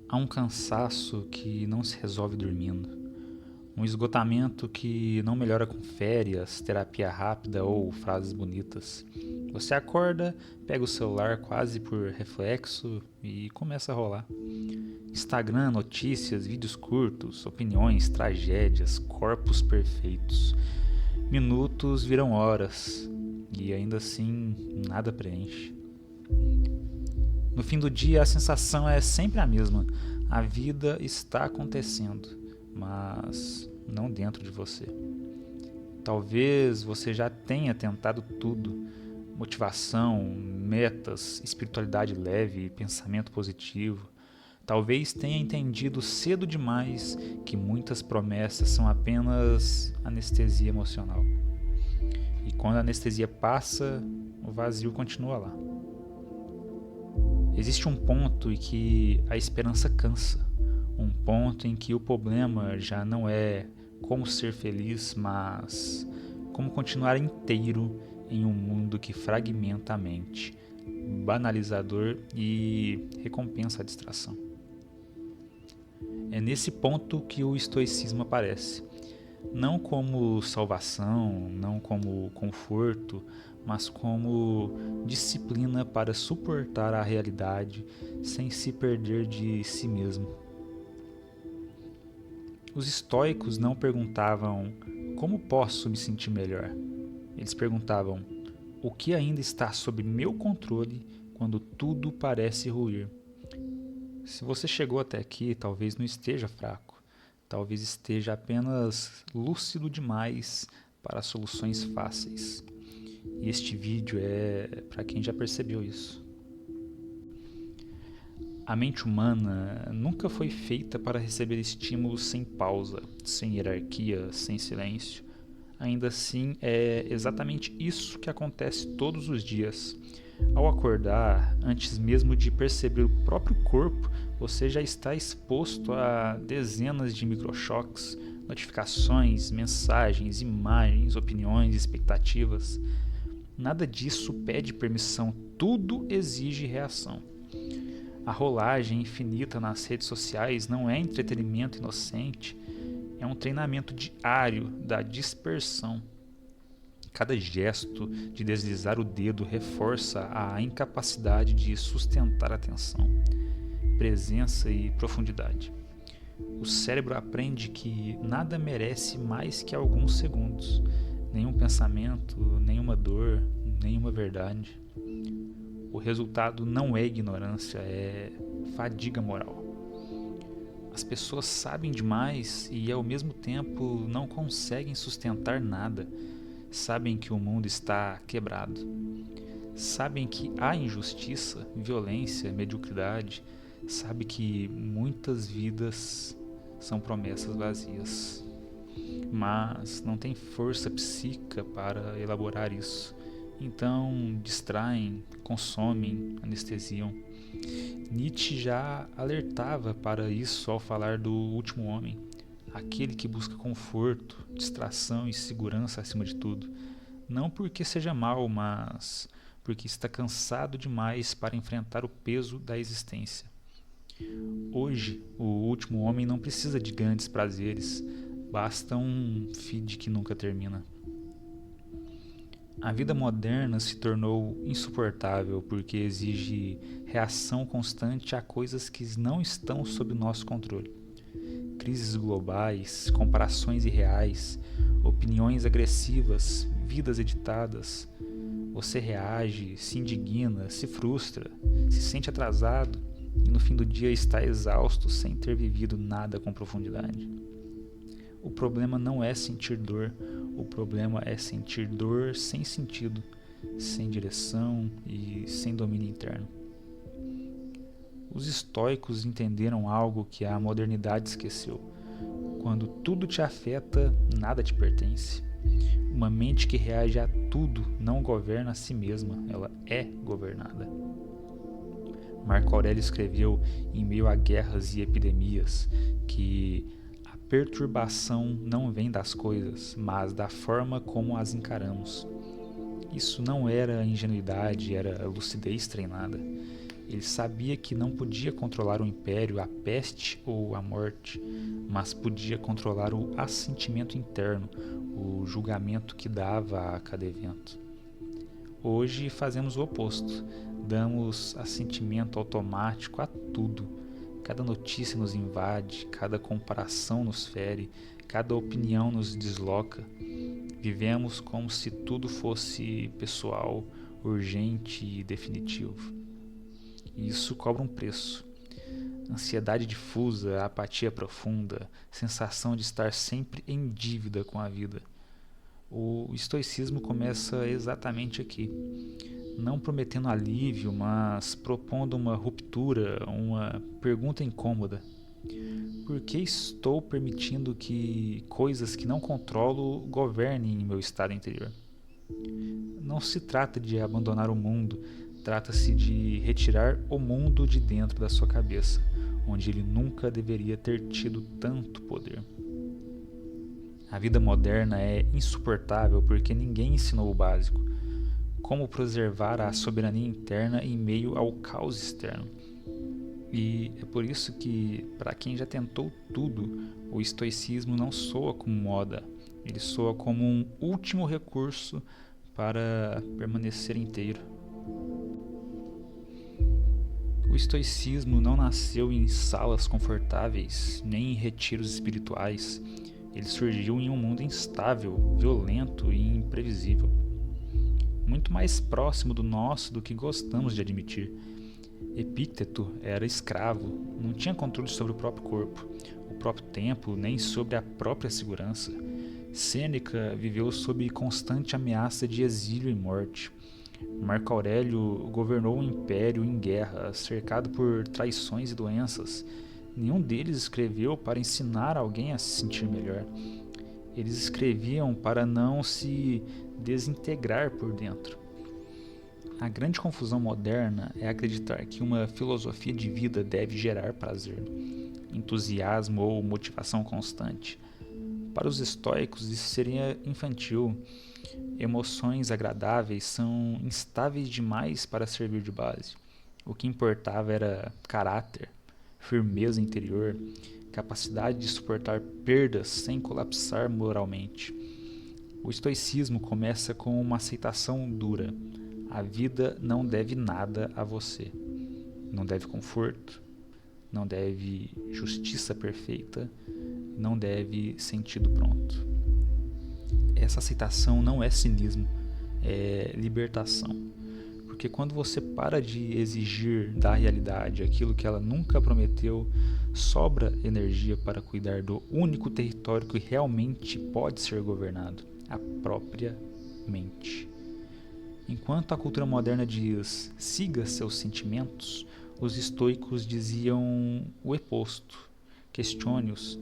Há um cansaço que não se resolve dormindo, um esgotamento que não melhora com férias, terapia rápida ou frases bonitas. Você acorda, pega o celular quase por reflexo e começa a rolar. Instagram, notícias, vídeos curtos, opiniões, tragédias, corpos perfeitos. Minutos viram horas e ainda assim nada preenche. No fim do dia, a sensação é sempre a mesma. A vida está acontecendo, mas não dentro de você. Talvez você já tenha tentado tudo: motivação, metas, espiritualidade leve, pensamento positivo. Talvez tenha entendido cedo demais que muitas promessas são apenas anestesia emocional. E quando a anestesia passa, o vazio continua lá. Existe um ponto em que a esperança cansa, um ponto em que o problema já não é como ser feliz, mas como continuar inteiro em um mundo que fragmenta a mente, banalizador e recompensa a distração. É nesse ponto que o estoicismo aparece, não como salvação, não como conforto, mas como disciplina para suportar a realidade sem se perder de si mesmo. Os estoicos não perguntavam como posso me sentir melhor. Eles perguntavam o que ainda está sob meu controle quando tudo parece ruir. Se você chegou até aqui, talvez não esteja fraco, talvez esteja apenas lúcido demais para soluções fáceis. E este vídeo é para quem já percebeu isso. A mente humana nunca foi feita para receber estímulos sem pausa, sem hierarquia, sem silêncio. Ainda assim, é exatamente isso que acontece todos os dias. Ao acordar, antes mesmo de perceber o próprio corpo, você já está exposto a dezenas de microchoques, notificações, mensagens, imagens, opiniões, expectativas. Nada disso pede permissão, tudo exige reação. A rolagem infinita nas redes sociais não é entretenimento inocente, é um treinamento diário da dispersão. Cada gesto de deslizar o dedo reforça a incapacidade de sustentar a atenção, presença e profundidade. O cérebro aprende que nada merece mais que alguns segundos, nenhum pensamento, nenhuma dor, nenhuma verdade. O resultado não é ignorância, é fadiga moral. As pessoas sabem demais e ao mesmo tempo não conseguem sustentar nada. Sabem que o mundo está quebrado. Sabem que há injustiça, violência, mediocridade. Sabem que muitas vidas são promessas vazias. Mas não tem força psíquica para elaborar isso. Então distraem, consomem, anestesiam. Nietzsche já alertava para isso ao falar do último homem, aquele que busca conforto, distração e segurança acima de tudo, não porque seja mau, mas porque está cansado demais para enfrentar o peso da existência. Hoje, o último homem não precisa de grandes prazeres, basta um feed que nunca termina. A vida moderna se tornou insuportável porque exige reação constante a coisas que não estão sob nosso controle. Crises globais, comparações irreais, opiniões agressivas, vidas editadas. Você reage, se indigna, se frustra, se sente atrasado e no fim do dia está exausto sem ter vivido nada com profundidade. O problema não é sentir dor, o problema é sentir dor sem sentido, sem direção e sem domínio interno. Os estoicos entenderam algo que a modernidade esqueceu. Quando tudo te afeta, nada te pertence. Uma mente que reage a tudo não governa a si mesma, ela é governada. Marco Aurélio escreveu, em meio a guerras e epidemias, que a perturbação não vem das coisas, mas da forma como as encaramos. Isso não era ingenuidade, era lucidez treinada. Ele sabia que não podia controlar o império, a peste ou a morte, mas podia controlar o assentimento interno, o julgamento que dava a cada evento. Hoje fazemos o oposto, damos assentimento automático a tudo. Cada notícia nos invade, cada comparação nos fere, cada opinião nos desloca. Vivemos como se tudo fosse pessoal, urgente e definitivo. E isso cobra um preço. Ansiedade difusa, apatia profunda, sensação de estar sempre em dívida com a vida. O estoicismo começa exatamente aqui, não prometendo alívio, mas propondo uma ruptura, uma pergunta incômoda. Por que estou permitindo que coisas que não controlo governem meu estado interior? Não se trata de abandonar o mundo, trata-se de retirar o mundo de dentro da sua cabeça, onde ele nunca deveria ter tido tanto poder. A vida moderna é insuportável porque ninguém ensinou o básico. Como preservar a soberania interna em meio ao caos externo. E é por isso que, para quem já tentou tudo, o estoicismo não soa como moda. Ele soa como um último recurso para permanecer inteiro. O estoicismo não nasceu em salas confortáveis, nem em retiros espirituais. Ele surgiu em um mundo instável, violento e imprevisível. Muito mais próximo do nosso do que gostamos de admitir. Epíteto era escravo, não tinha controle sobre o próprio corpo, o próprio tempo, nem sobre a própria segurança. Sêneca viveu sob constante ameaça de exílio e morte. Marco Aurélio governou um império em guerra, cercado por traições e doenças. Nenhum deles escreveu para ensinar alguém a se sentir melhor. Eles escreviam para não se desintegrar por dentro. A grande confusão moderna é acreditar que uma filosofia de vida deve gerar prazer, entusiasmo ou motivação constante. Para os estoicos, isso seria infantil. Emoções agradáveis são instáveis demais para servir de base. O que importava era caráter, firmeza interior, capacidade de suportar perdas sem colapsar moralmente. O estoicismo começa com uma aceitação dura. A vida não deve nada a você. Não deve conforto, não deve justiça perfeita, não deve sentido pronto. Essa aceitação não é cinismo, é libertação. Porque quando você para de exigir da realidade aquilo que ela nunca prometeu, sobra energia para cuidar do único território que realmente pode ser governado, a própria mente. Enquanto a cultura moderna diz siga seus sentimentos, os estoicos diziam o oposto, questione-os.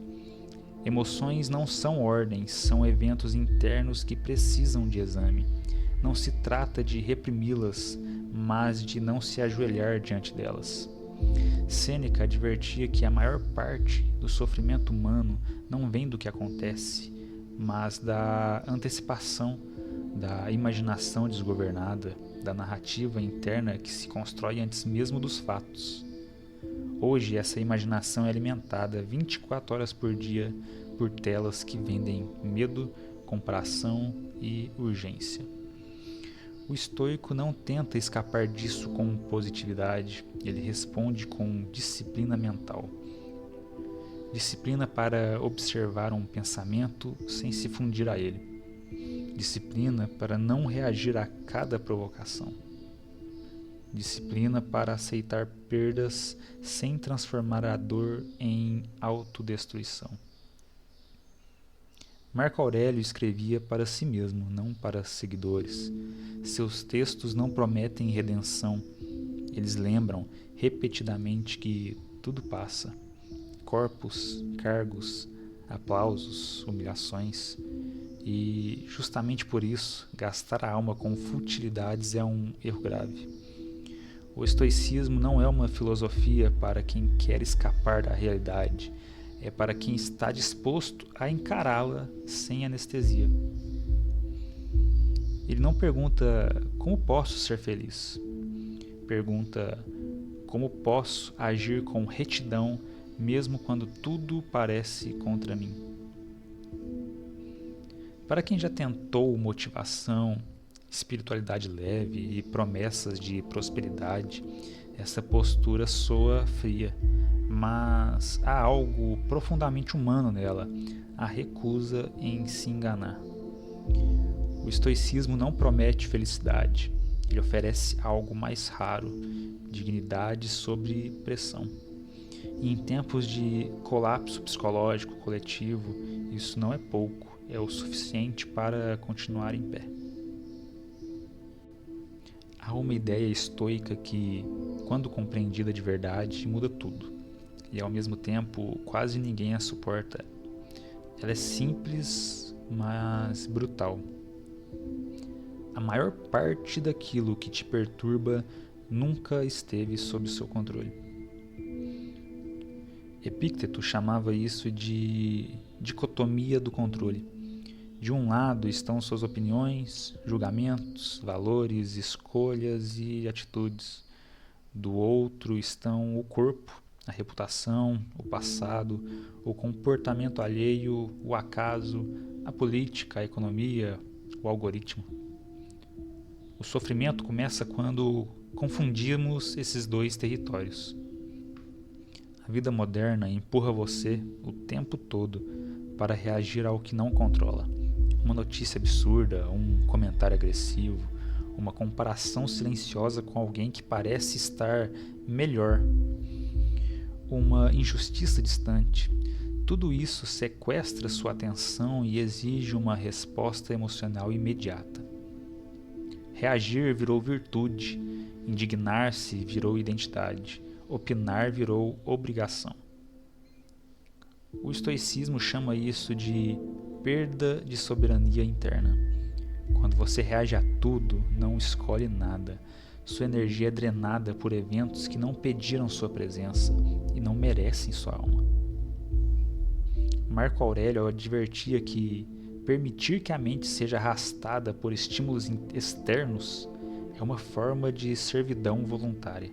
Emoções não são ordens, são eventos internos que precisam de exame. Não se trata de reprimi-las, mas de não se ajoelhar diante delas. Sêneca advertia que a maior parte do sofrimento humano não vem do que acontece, mas da antecipação, da imaginação desgovernada, da narrativa interna que se constrói antes mesmo dos fatos. Hoje essa imaginação é alimentada 24 horas por dia por telas que vendem medo, comparação e urgência. O estoico não tenta escapar disso com positividade, ele responde com disciplina mental. Disciplina para observar um pensamento sem se fundir a ele. Disciplina para não reagir a cada provocação. Disciplina para aceitar perdas sem transformar a dor em autodestruição. Marco Aurélio escrevia para si mesmo, não para seguidores. Seus textos não prometem redenção. Eles lembram repetidamente que tudo passa. Corpos, cargos, aplausos, humilhações. E, justamente por isso, gastar a alma com futilidades é um erro grave. O estoicismo não é uma filosofia para quem quer escapar da realidade, é para quem está disposto a encará-la sem anestesia. Ele não pergunta como posso ser feliz. Pergunta Como posso agir com retidão mesmo quando tudo parece contra mim? Para quem já tentou motivação, espiritualidade leve e promessas de prosperidade, essa postura soa fria, mas há algo profundamente humano nela, a recusa em se enganar. O estoicismo não promete felicidade, ele oferece algo mais raro, dignidade sob pressão. E em tempos de colapso psicológico coletivo, isso não é pouco, é o suficiente para continuar em pé. Há uma ideia estoica que, quando compreendida de verdade, muda tudo, e ao mesmo tempo quase ninguém a suporta. Ela é simples, mas brutal. A maior parte daquilo que te perturba nunca esteve sob seu controle. Epícteto chamava isso de dicotomia do controle. De um lado estão suas opiniões, julgamentos, valores, escolhas e atitudes. Do outro estão o corpo, a reputação, o passado, o comportamento alheio, o acaso, a política, a economia, o algoritmo. O sofrimento começa quando confundimos esses dois territórios. A vida moderna empurra você o tempo todo para reagir ao que não controla. Uma notícia absurda, um comentário agressivo, uma comparação silenciosa com alguém que parece estar melhor, uma injustiça distante. Tudo isso sequestra sua atenção e exige uma resposta emocional imediata. Reagir virou virtude, indignar-se virou identidade, opinar virou obrigação. O estoicismo chama isso de perda de soberania interna. Quando você reage a tudo, não escolhe nada. Sua energia é drenada por eventos que não pediram sua presença e não merecem sua alma. Marco Aurélio advertia que permitir que a mente seja arrastada por estímulos externos é uma forma de servidão voluntária.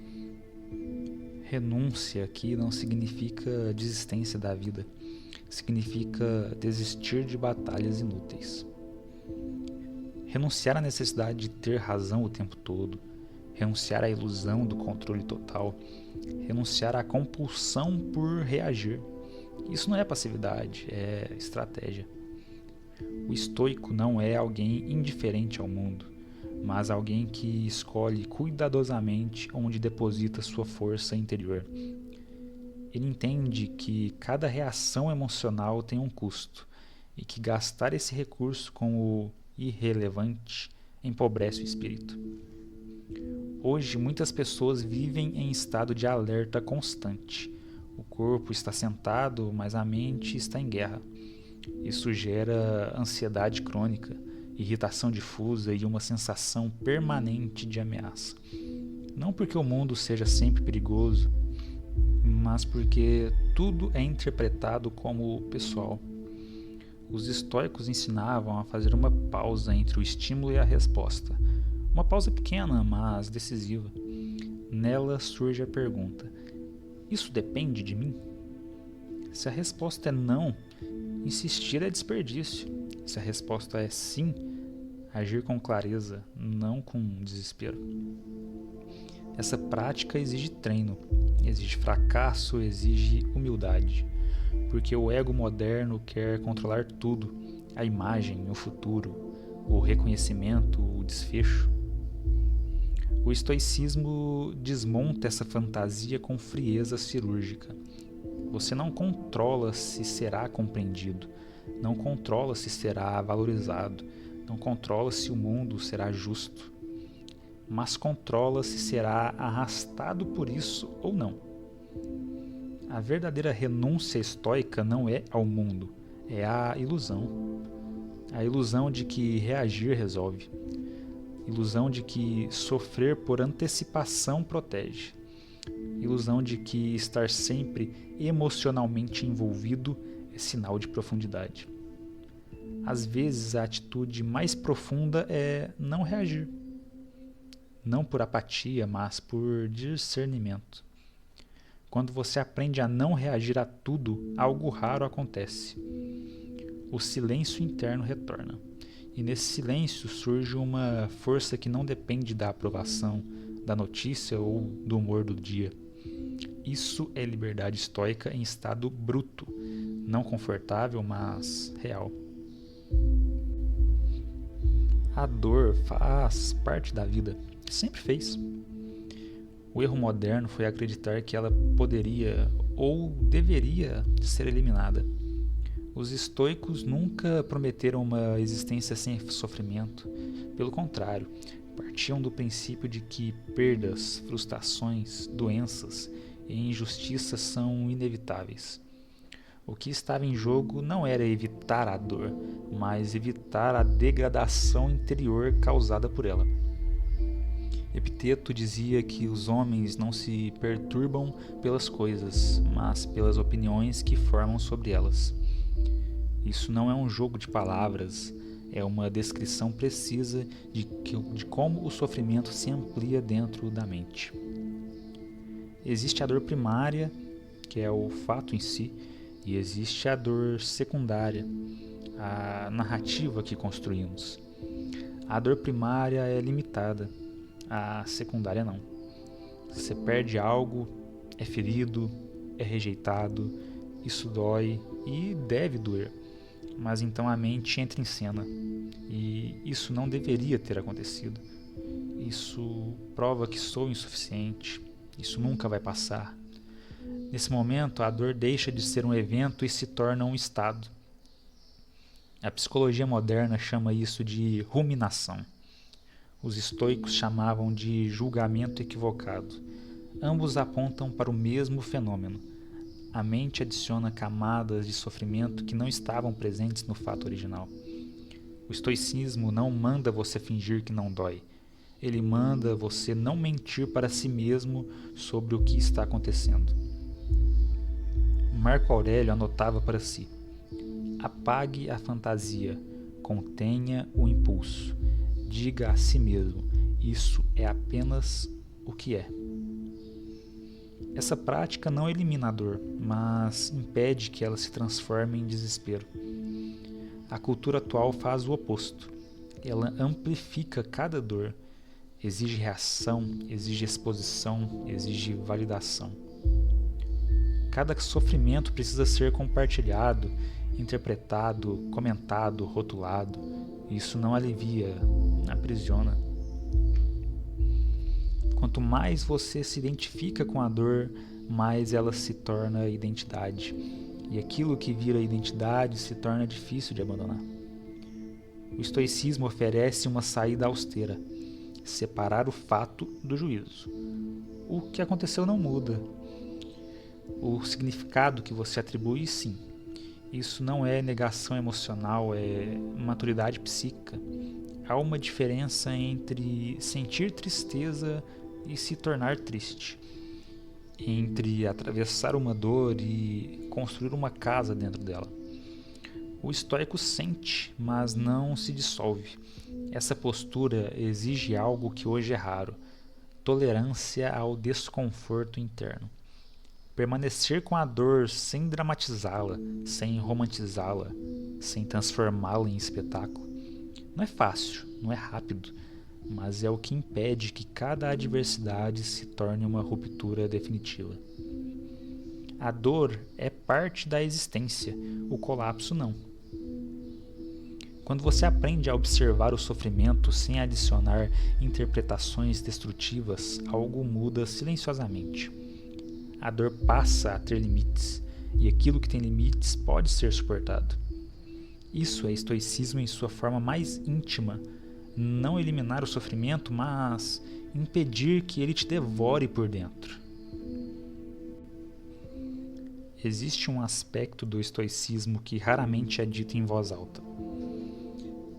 Renúncia aqui não significa desistência da vida, significa desistir de batalhas inúteis. Renunciar à necessidade de ter razão o tempo todo, renunciar à ilusão do controle total, renunciar à compulsão por reagir. Isso não é passividade, é estratégia. O estoico não é alguém indiferente ao mundo, mas alguém que escolhe cuidadosamente onde deposita sua força interior. Ele entende que cada reação emocional tem um custo e que gastar esse recurso com o irrelevante empobrece o espírito. Hoje, muitas pessoas vivem em estado de alerta constante. O corpo está sentado, mas a mente está em guerra. Isso gera ansiedade crônica, irritação difusa e uma sensação permanente de ameaça. Não porque o mundo seja sempre perigoso, mas porque tudo é interpretado como pessoal. Os estoicos ensinavam a fazer uma pausa entre o estímulo e a resposta. Uma pausa pequena, mas decisiva. Nela surge a pergunta: isso depende de mim? Se a resposta é não, insistir é desperdício. Se a resposta é sim, agir com clareza, não com desespero. Essa prática exige treino, exige fracasso, exige humildade, porque o ego moderno quer controlar tudo, a imagem, o futuro, o reconhecimento, o desfecho. O estoicismo desmonta essa fantasia com frieza cirúrgica. Você não controla se será compreendido, não controla se será valorizado, não controla se o mundo será justo, mas controla se será arrastado por isso ou não. A verdadeira renúncia estoica não é ao mundo, é a ilusão de que reagir resolve, ilusão de que sofrer por antecipação protege, ilusão de que estar sempre emocionalmente envolvido é sinal de profundidade. Às vezes a atitude mais profunda é não reagir. Não por apatia, mas por discernimento. Quando você aprende a não reagir a tudo, algo raro acontece. O silêncio interno retorna. E nesse silêncio surge uma força que não depende da aprovação, da notícia ou do humor do dia. Isso é liberdade estoica em estado bruto, não confortável, mas real. A dor faz parte da vida, sempre fez. O erro moderno foi acreditar que ela poderia ou deveria ser eliminada. Os estoicos nunca prometeram uma existência sem sofrimento. Pelo contrário, partiam do princípio de que perdas, frustrações, doenças e injustiças são inevitáveis. O que estava em jogo não era evitar a dor, mas evitar a degradação interior causada por ela. Epiteto dizia que os homens não se perturbam pelas coisas, mas pelas opiniões que formam sobre elas. Isso não é um jogo de palavras, é uma descrição precisa de como o sofrimento se amplia dentro da mente. Existe a dor primária, que é o fato em si, e existe a dor secundária, a narrativa que construímos. A dor primária é limitada, a secundária não. Você perde algo, é ferido, é rejeitado, isso dói e deve doer. Mas então a mente entra em cena e isso não deveria ter acontecido. Isso prova que sou insuficiente, isso nunca vai passar. Nesse momento, a dor deixa de ser um evento e se torna um estado. A psicologia moderna chama isso de ruminação. Os estoicos chamavam de julgamento equivocado. Ambos apontam para o mesmo fenômeno. A mente adiciona camadas de sofrimento que não estavam presentes no fato original. O estoicismo não manda você fingir que não dói. Ele manda você não mentir para si mesmo sobre o que está acontecendo. Marco Aurélio anotava para si: apague a fantasia, contenha o impulso. Diga a si mesmo, isso é apenas o que é. Essa prática não elimina a dor, mas impede que ela se transforme em desespero. A cultura atual faz o oposto. Ela amplifica cada dor, exige reação, exige exposição, exige validação. Cada sofrimento precisa ser compartilhado, interpretado, comentado, rotulado. Isso não alivia, aprisiona. Quanto mais você se identifica com a dor, mais ela se torna identidade. E aquilo que vira identidade se torna difícil de abandonar. O estoicismo oferece uma saída austera: separar o fato do juízo. O que aconteceu não muda. O significado que você atribui, sim. Isso não é negação emocional, é maturidade psíquica. Há uma diferença entre sentir tristeza e se tornar triste, entre atravessar uma dor e construir uma casa dentro dela. O estoico sente, mas não se dissolve. Essa postura exige algo que hoje é raro: tolerância ao desconforto interno. Permanecer com a dor sem dramatizá-la, sem romantizá-la, sem transformá-la em espetáculo. Não é fácil, não é rápido, mas é o que impede que cada adversidade se torne uma ruptura definitiva. A dor é parte da existência, o colapso não. Quando você aprende a observar o sofrimento sem adicionar interpretações destrutivas, algo muda silenciosamente. A dor passa a ter limites, e aquilo que tem limites pode ser suportado. Isso é estoicismo em sua forma mais íntima: não eliminar o sofrimento, mas impedir que ele te devore por dentro. Existe um aspecto do estoicismo que raramente é dito em voz alta.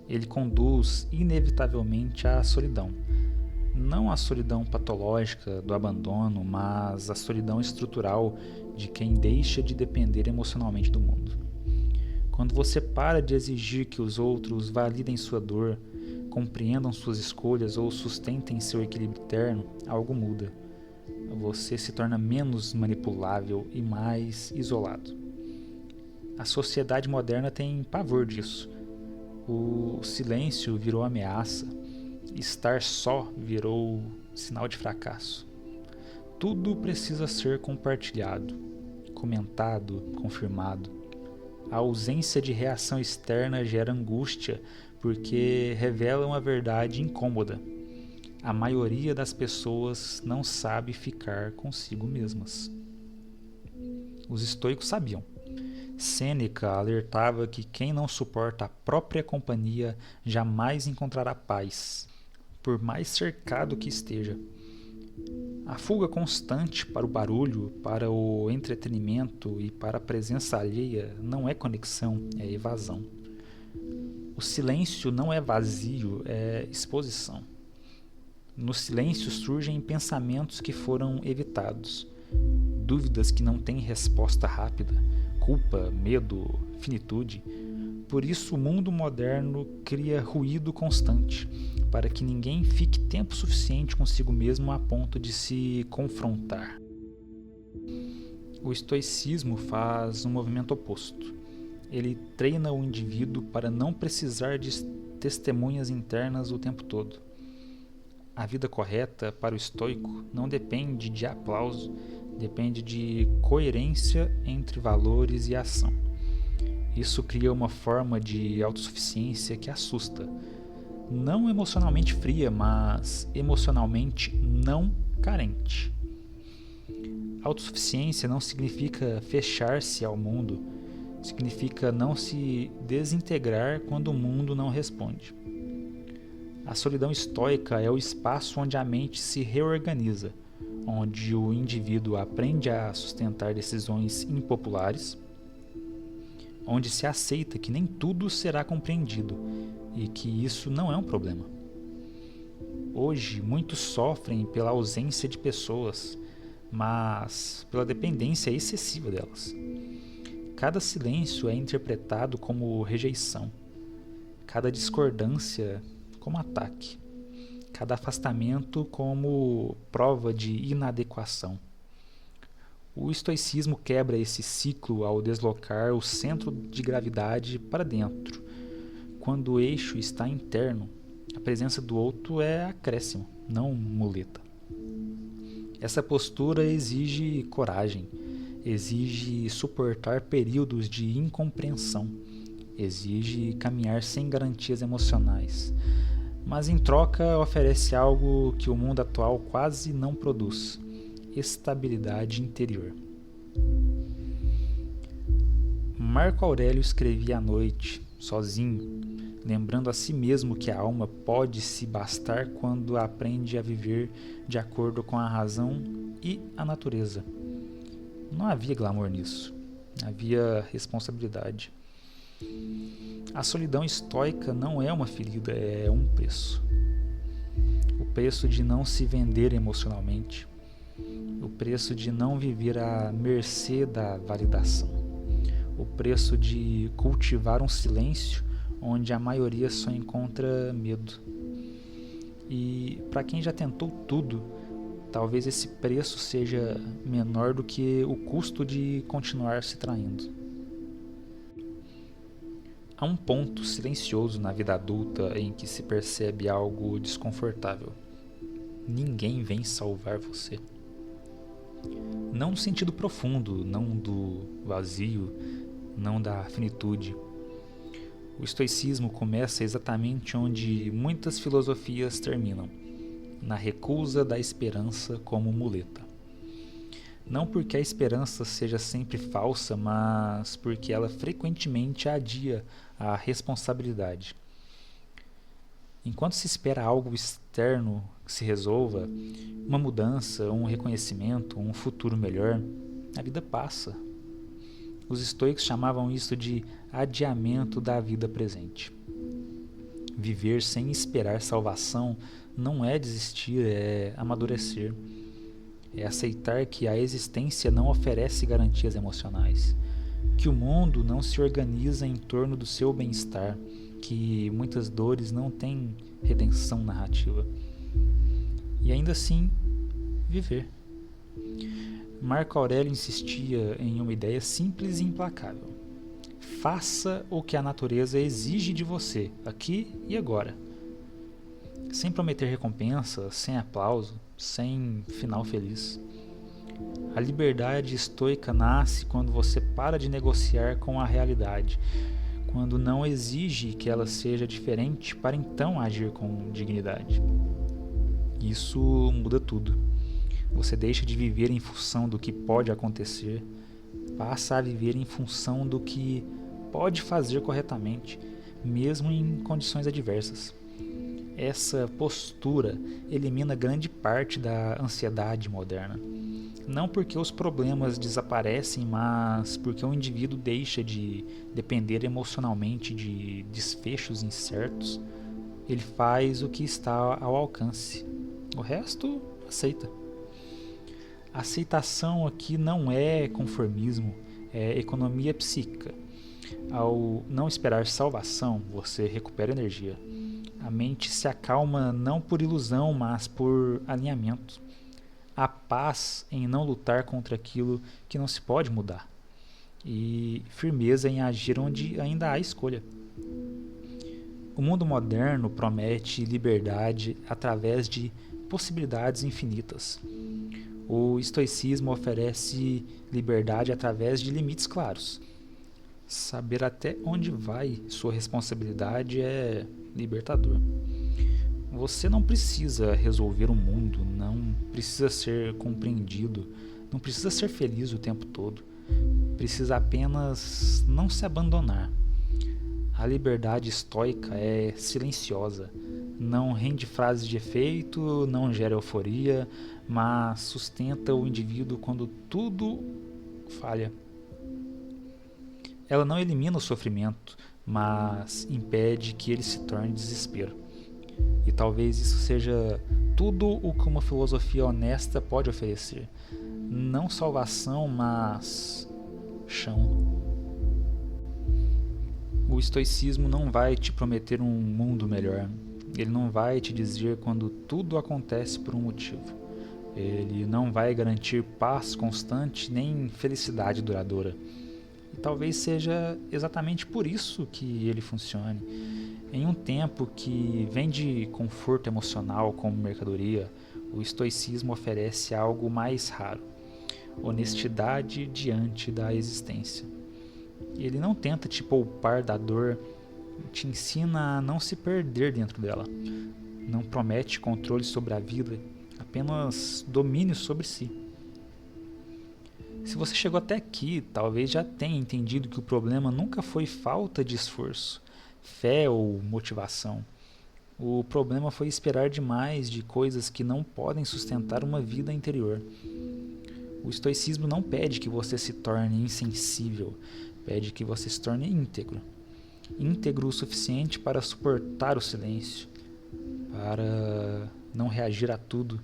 Ele conduz inevitavelmente à solidão. Não a solidão patológica do abandono, mas a solidão estrutural de quem deixa de depender emocionalmente do mundo. Quando você para de exigir que os outros validem sua dor, compreendam suas escolhas ou sustentem seu equilíbrio interno, algo muda. você se torna menos manipulável e mais isolado. A sociedade moderna tem pavor disso. O silêncio virou ameaça, estar só virou sinal de fracasso. Tudo precisa ser compartilhado, comentado, confirmado. A ausência de reação externa gera angústia porque revela uma verdade incômoda. A maioria das pessoas não sabe ficar consigo mesmas. Os estoicos sabiam. Sêneca alertava que quem não suporta a própria companhia jamais encontrará paz, por mais cercado que esteja. A fuga constante para o barulho, para o entretenimento e para a presença alheia não é conexão, é evasão. O silêncio não é vazio, é exposição. No silêncio surgem pensamentos que foram evitados, dúvidas que não têm resposta rápida, culpa, medo, finitude. Por isso o mundo moderno cria ruído constante, para que ninguém fique tempo suficiente consigo mesmo a ponto de se confrontar. O estoicismo faz um movimento oposto. Ele treina o indivíduo para não precisar de testemunhas internas o tempo todo. A vida correta para o estoico não depende de aplauso, depende de coerência entre valores e ação. Isso cria uma forma de autossuficiência que assusta. Não emocionalmente fria, mas emocionalmente não carente. Autossuficiência não significa fechar-se ao mundo, significa não se desintegrar quando o mundo não responde. A solidão estoica é o espaço onde a mente se reorganiza, onde o indivíduo aprende a sustentar decisões impopulares, onde se aceita que nem tudo será compreendido e que isso não é um problema. Hoje, muitos sofrem pela ausência de pessoas, mas pela dependência excessiva delas. Cada silêncio é interpretado como rejeição, cada discordância como ataque, cada afastamento como prova de inadequação. O estoicismo quebra esse ciclo ao deslocar o centro de gravidade para dentro. Quando o eixo está interno, a presença do outro é acréscimo, não muleta. Essa postura exige coragem, exige suportar períodos de incompreensão, exige caminhar sem garantias emocionais, mas em troca oferece algo que o mundo atual quase não produz: estabilidade interior. Marco Aurélio escrevia à noite, sozinho, lembrando a si mesmo que a alma pode se bastar quando aprende a viver de acordo com a razão e a natureza. Não havia glamour nisso, havia responsabilidade. A solidão estoica não é uma ferida, é um preço. O preço de não se vender emocionalmente, o preço de não viver à mercê da validação, o preço de cultivar um silêncio onde a maioria só encontra medo. E para quem já tentou tudo, talvez esse preço seja menor do que o custo de continuar se traindo. Há um ponto silencioso na vida adulta em que se percebe algo desconfortável. Ninguém vem salvar você. Não no sentido profundo, não do vazio, não da finitude. O estoicismo começa exatamente onde muitas filosofias terminam, na recusa da esperança como muleta. Não porque a esperança seja sempre falsa, mas porque ela frequentemente adia a responsabilidade. Enquanto se espera algo externo que se resolva, uma mudança, um reconhecimento, um futuro melhor, a vida passa. Os estoicos chamavam isso de adiamento da vida presente. Viver sem esperar salvação não é desistir, é amadurecer. É aceitar que a existência não oferece garantias emocionais, que o mundo não se organiza em torno do seu bem-estar, que muitas dores não têm redenção narrativa. E ainda assim, viver. Marco Aurélio insistia em uma ideia simples e implacável. Faça o que a natureza exige de você, aqui e agora. Sem prometer recompensa, sem aplauso, sem final feliz. A liberdade estoica nasce quando você para de negociar com a realidade, quando não exige que ela seja diferente para então agir com dignidade. Isso muda tudo. Você deixa de viver em função do que pode acontecer, passa a viver em função do que pode fazer corretamente, mesmo em condições adversas. Essa postura elimina grande parte da ansiedade moderna. Não porque os problemas desaparecem, mas porque o indivíduo deixa de depender emocionalmente de desfechos incertos. Ele faz o que está ao alcance. O resto, aceita. A aceitação aqui não é conformismo, é economia psíquica. Ao não esperar salvação, você recupera energia. A mente se acalma não por ilusão, mas por alinhamento. Há paz em não lutar contra aquilo que não se pode mudar. E firmeza em agir onde ainda há escolha. O mundo moderno promete liberdade através de possibilidades infinitas. O estoicismo oferece liberdade através de limites claros. Saber até onde vai sua responsabilidade é libertador. Você não precisa resolver o mundo, não precisa ser compreendido, não precisa ser feliz o tempo todo. Precisa apenas não se abandonar. A liberdade estoica é silenciosa, não rende frases de efeito, não gera euforia, mas sustenta o indivíduo quando tudo falha. Ela não elimina o sofrimento, mas impede que ele se torne desespero. E talvez isso seja tudo o que uma filosofia honesta pode oferecer. Não salvação, mas chão. O estoicismo não vai te prometer um mundo melhor. Ele não vai te dizer quando tudo acontece por um motivo. Ele não vai garantir paz constante nem felicidade duradoura. E talvez seja exatamente por isso que ele funcione. Em um tempo que vende conforto emocional como mercadoria, o estoicismo oferece algo mais raro: honestidade diante da existência. Ele não tenta te poupar da dor, te ensina a não se perder dentro dela. Não promete controle sobre a vida, apenas domínio sobre si. Se você chegou até aqui, talvez já tenha entendido que o problema nunca foi falta de esforço, fé ou motivação. O problema foi esperar demais de coisas que não podem sustentar uma vida interior. O estoicismo não pede que você se torne insensível, pede que você se torne íntegro. Íntegro o suficiente para suportar o silêncio, para não reagir a tudo,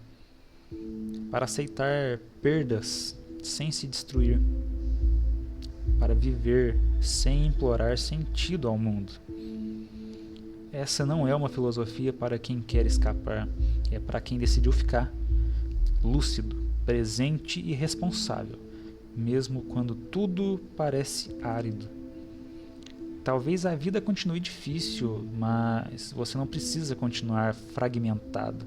para aceitar perdas sem se destruir, para viver sem implorar sentido ao mundo. Essa não é uma filosofia para quem quer escapar, é para quem decidiu ficar, lúcido, presente e responsável, mesmo quando tudo parece árido. Talvez a vida continue difícil, mas você não precisa continuar fragmentado.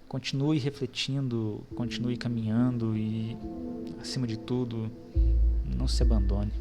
Continue refletindo, continue caminhando e, acima de tudo, não se abandone.